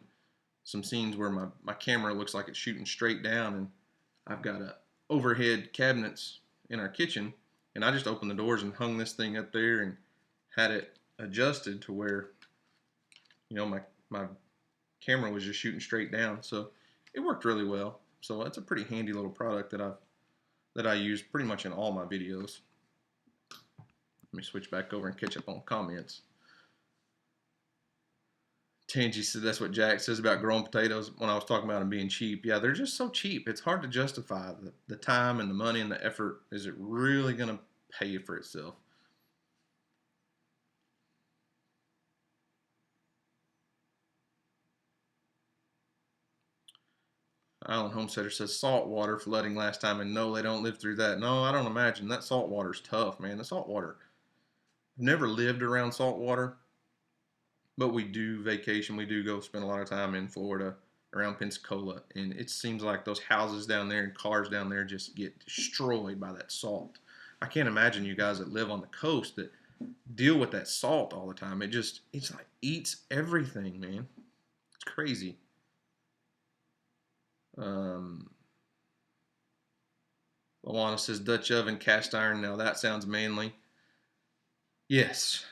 S1: some scenes where my camera looks like it's shooting straight down, and I've got overhead cabinets in our kitchen, and I just opened the doors and hung this thing up there and had it adjusted to where my camera was just shooting straight down, so it worked really well. So it's a pretty handy little product that I use pretty much in all my videos. Let me switch back over and catch up on comments. Tangy said that's what Jack says about growing potatoes when I was talking about them being cheap. Yeah, they're just so cheap. It's hard to justify the time and the money and the effort. Is it really going to pay for itself? Island Homesteader says salt water flooding last time, and no, they don't live through that. No, I don't imagine. That salt water's tough, man. The salt water. I've never lived around salt water, but we do vacation. We do go spend a lot of time in Florida around Pensacola, and it seems like those houses down there and cars down there just get destroyed by that salt. I can't imagine you guys that live on the coast that deal with that salt all the time. It's like eats everything, man. It's crazy. Luana says Dutch oven, cast iron. Now that sounds manly. Yes,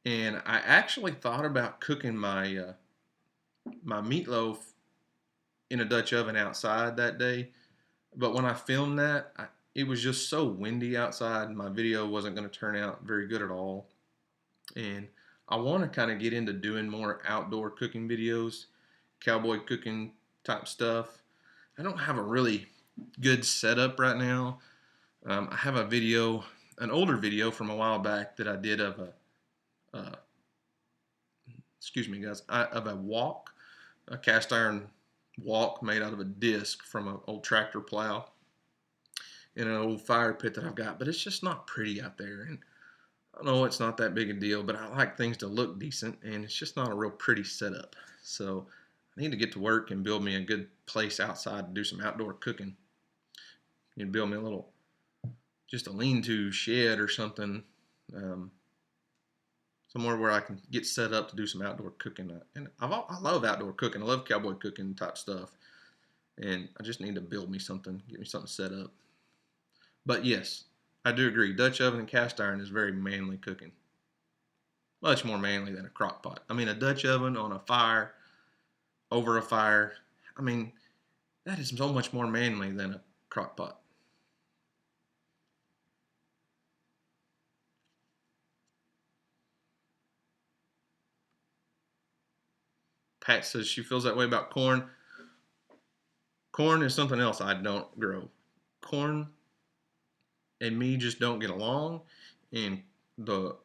S1: and I actually thought about cooking my meatloaf in a Dutch oven outside that day, but when I filmed that, it was just so windy outside. My video wasn't going to turn out very good at all, and I want to kind of get into doing more outdoor cooking videos, cowboy cooking type stuff. I don't have a really good setup right now. I have a video, an older video from a while back that I did of excuse me guys, of a wok, a cast iron wok made out of a disc from an old tractor plow in an old fire pit that I've got, but it's just not pretty out there. And I know it's not that big a deal, but I like things to look decent, and it's just not a real pretty setup. So I need to get to work and build me a good place outside to do some outdoor cooking. You know, build me just a lean-to shed or something, somewhere where I can get set up to do some outdoor cooking. And I love outdoor cooking. I love cowboy cooking type stuff, and I just need to build me something, get me something set up. But yes, I do agree. Dutch oven and cast iron is very manly cooking. Much more manly than a crock pot. I mean, a Dutch oven on a fire, over a fire, I mean, that is so much more manly than a crock pot. Pat says she feels that way about corn. Corn is something else I don't grow. Corn and me just don't get along, and the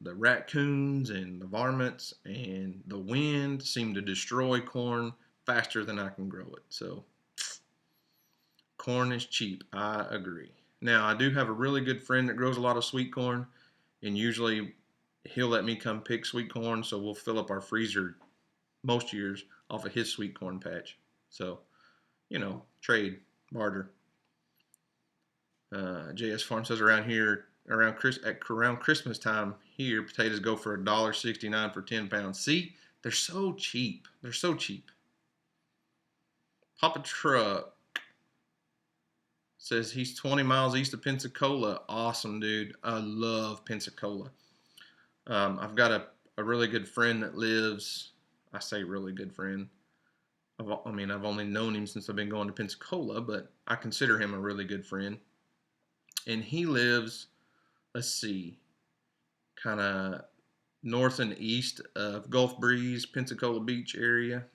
S1: raccoons and the varmints and the wind seem to destroy corn faster than I can grow it. So corn is cheap. I agree. Now I do have a really good friend that grows a lot of sweet corn, and usually he'll let me come pick sweet corn, so we'll fill up our freezer most years off of his sweet corn patch. So, trade, barter. JS Farm says around here, around Christmas time here, potatoes go for $1.69 for 10 pounds. See, they're so cheap. They're so cheap. Papa Truck says he's 20 miles east of Pensacola. Awesome, dude. I love Pensacola. I've got a really good friend that lives, I say really good friend. I've only known him since I've been going to Pensacola, but I consider him a really good friend. And he lives, let's see, kind of north and east of Gulf Breeze, Pensacola Beach area.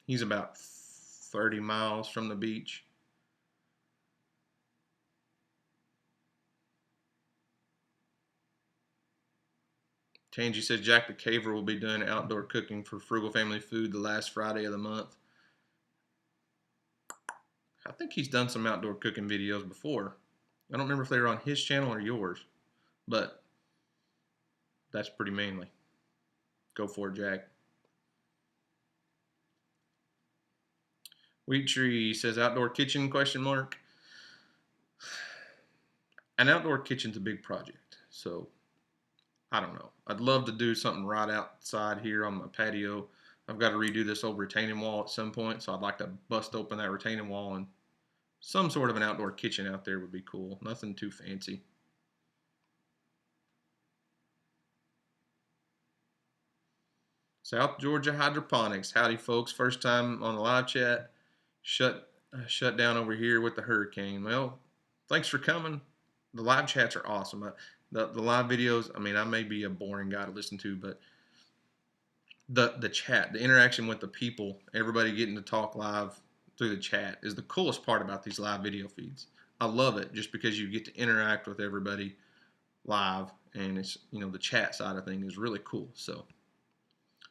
S1: He's about 30 miles from the beach. Tangy says Jack the Caver will be doing outdoor cooking for Frugal Family Food the last Friday of the month. I think he's done some outdoor cooking videos before. I don't remember if they were on his channel or yours, but that's pretty manly. Go for it, Jack. Wheat Tree says outdoor kitchen, question mark. An outdoor kitchen's a big project, so I don't know. I'd love to do something right outside here on my patio. I've got to redo this old retaining wall at some point, so I'd like to bust open that retaining wall, and some sort of an outdoor kitchen out there would be cool. Nothing too fancy. South Georgia Hydroponics. Howdy, folks. First time on the live chat. Shut down over here with the hurricane. Well, thanks for coming. The live chats are awesome. The live videos, I may be a boring guy to listen to, but the chat, the interaction with the people, everybody getting to talk live through the chat is the coolest part about these live video feeds. I love it just because you get to interact with everybody live, and it's, the chat side of things is really cool. So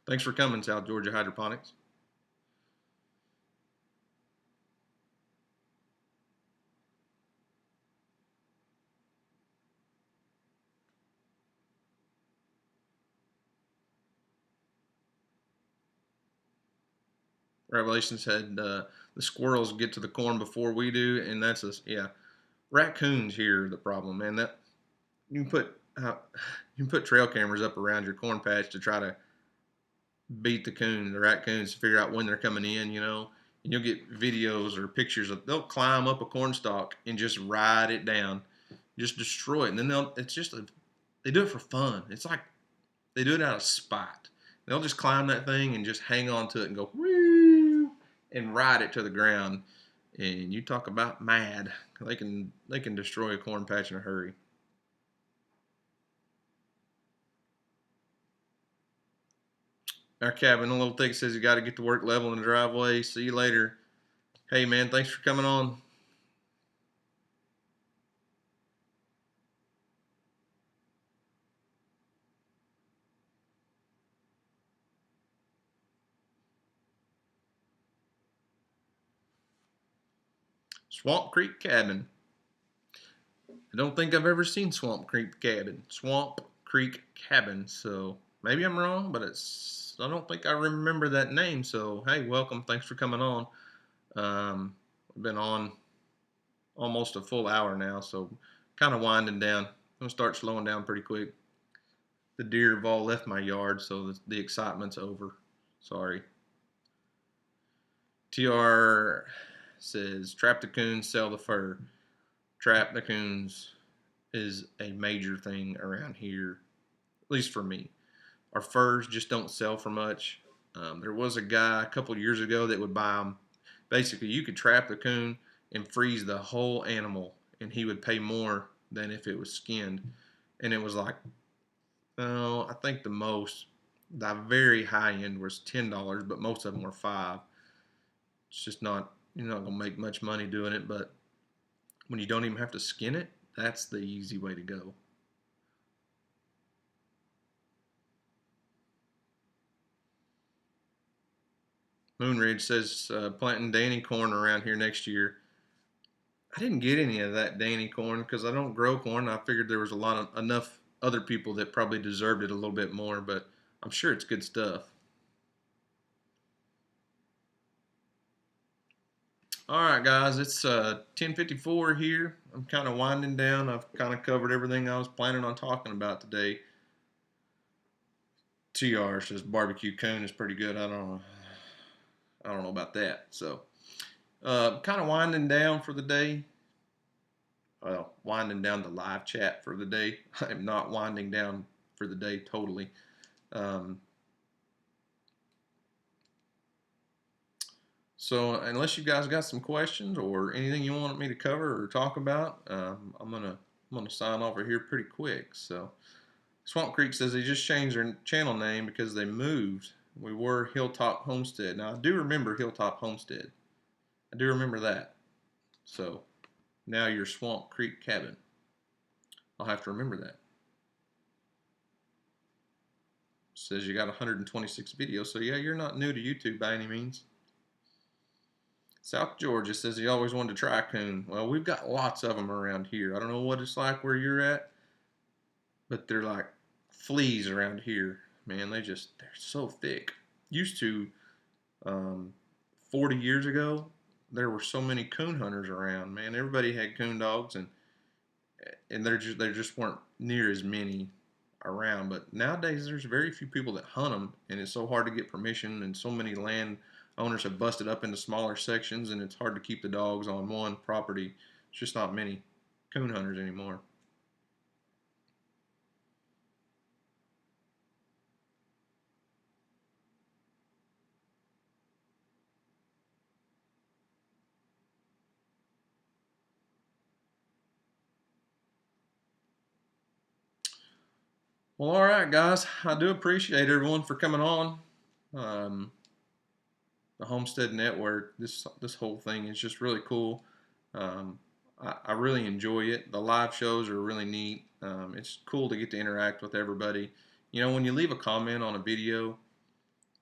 S1: thanks for coming, South Georgia Hydroponics. Revelation said the squirrels get to the corn before we do, and that's raccoons here are the problem, man. That you can put trail cameras up around your corn patch to try to beat the raccoons, to figure out when they're coming in, and you'll get videos or pictures of they'll climb up a corn stalk and just ride it down, just destroy it, and then they do it for fun. It's like they do it out of spite. They'll just climb that thing and just hang on to it and go woo and ride it to the ground. And you talk about mad. They can destroy a corn patch in a hurry. Our cabin, a little thick, says you got to get to work level in the driveway. See you later. Hey man, thanks for coming on. Swamp Creek Cabin. I don't think I've ever seen Swamp Creek Cabin. Swamp Creek Cabin. So maybe I'm wrong, but I don't think I remember that name. So hey, welcome. Thanks for coming on. I've been on almost a full hour now, so kind of winding down. I'm gonna start slowing down pretty quick. The deer have all left my yard, so the excitement's over. Sorry. TR says, trap the coons, sell the fur. Trap the coons is a major thing around here, at least for me. Our furs just don't sell for much. There was a guy a couple years ago that would buy them. Basically, you could trap the coon and freeze the whole animal, and he would pay more than if it was skinned. And it was like, I think the very high end was $10, but most of them were $5. It's just you're not gonna make much money doing it, but when you don't even have to skin it, that's the easy way to go. Moonridge says planting Danny corn around here next year. I didn't get any of that Danny corn because I don't grow corn. I figured there was enough other people that probably deserved it a little bit more, but I'm sure it's good stuff. All right, guys, it's 10:54 here. I'm kind of winding down. I've kind of covered everything I was planning on talking about today. TR says barbecue coon is pretty good. I don't know about that. So, kind of winding down for the day. Well, winding down the live chat for the day. I'm not winding down for the day totally. Um, so, unless you guys got some questions or anything you want me to cover or talk about, I'm gonna sign off here pretty quick. So, Swamp Creek says they just changed their channel name because they moved. We were Hilltop Homestead. Now I do remember Hilltop Homestead. I do remember that. So now you're Swamp Creek Cabin. I'll have to remember that. Says you got 126 videos. So yeah, you're not new to YouTube by any means. South Georgia says he always wanted to try coon. Well, we've got lots of them around here. I don't know what it's like where you're at, but they're like fleas around here. Man, they're so thick. Used to, um, 40 years ago, there were so many coon hunters around. Man, everybody had coon dogs, and there just weren't near as many around. But nowadays, there's very few people that hunt them, and it's so hard to get permission, and so many land owners have busted up into smaller sections, and it's hard to keep the dogs on one property. It's just not many coon hunters anymore. Well, all right, guys. I do appreciate everyone for coming on. Um, the Homestead Network. This whole thing is just really cool. Um, I really enjoy it. The live shows are really neat. It's cool to get to interact with everybody. You know, when you leave a comment on a video,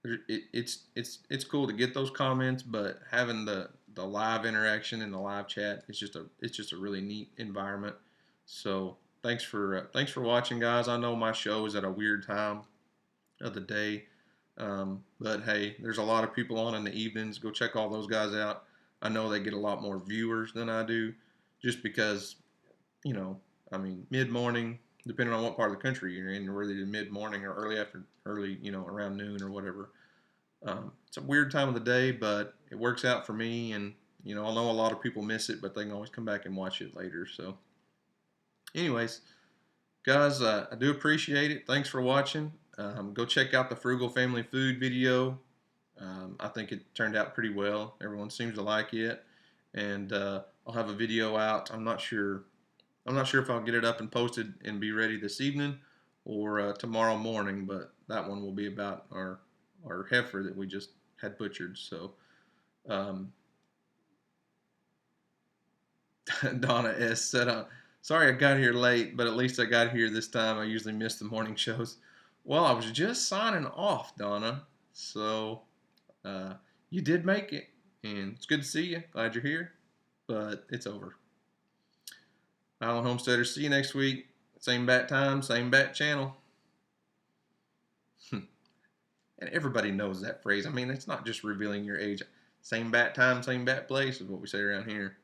S1: it's cool to get those comments, but having the live interaction and the live chat is just a really neat environment. So thanks for watching, guys. I know my show is at a weird time of the day. But hey, there's a lot of people on in the evenings. Go check all those guys out. I know they get a lot more viewers than I do, just because, you know, I mean, mid morning, depending on what part of the country you're in, whether you're mid morning or early, around noon or whatever. It's a weird time of the day, but it works out for me. And, I know a lot of people miss it, but they can always come back and watch it later. So, anyways, guys, I do appreciate it. Thanks for watching. Go check out the Frugal Family Food video. I think it turned out pretty well. Everyone seems to like it, and I'll have a video out. I'm not sure. I'm not sure if I'll get it up and posted and be ready this evening or tomorrow morning, but that one will be about our heifer that we just had butchered. So, um, Donna S said, "Sorry I got here late, but at least I got here this time. I usually miss the morning shows." Well, I was just signing off, Donna. So uh, you did make it, and it's good to see you. Glad you're here, but it's over. Island Homesteaders, see you next week. Same bat time, same bat channel. And everybody knows that phrase. I mean, it's not just revealing your age. Same bat time, same bat place is what we say around here.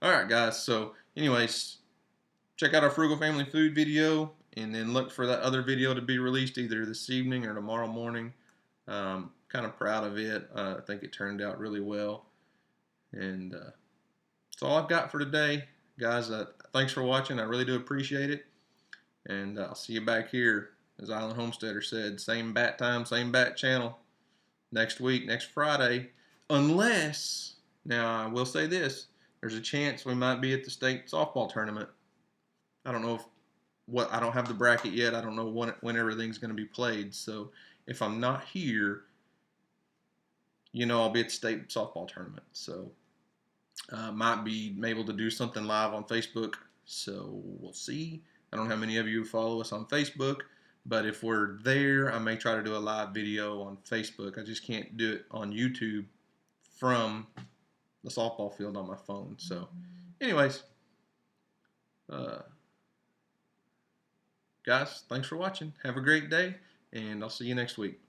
S1: All right, guys. So, anyways, check out our Frugal Family Food video, and then look for that other video to be released either this evening or tomorrow morning. Kind of proud of it. I think it turned out really well. And that's all I've got for today. Guys, thanks for watching. I really do appreciate it. And I'll see you back here, as Island Homesteader said, same bat time, same bat channel next week, next Friday. Unless, now I will say this, there's a chance we might be at the state softball tournament. I don't know I don't have the bracket yet. I don't know when everything's going to be played. So if I'm not here, I'll be at the state softball tournament. So might be able to do something live on Facebook. So we'll see. I don't know how many of you follow us on Facebook, but if we're there, I may try to do a live video on Facebook. I just can't do it on YouTube from the softball field on my phone. So, anyways, guys, thanks for watching. Have a great day. and I'll see you next week.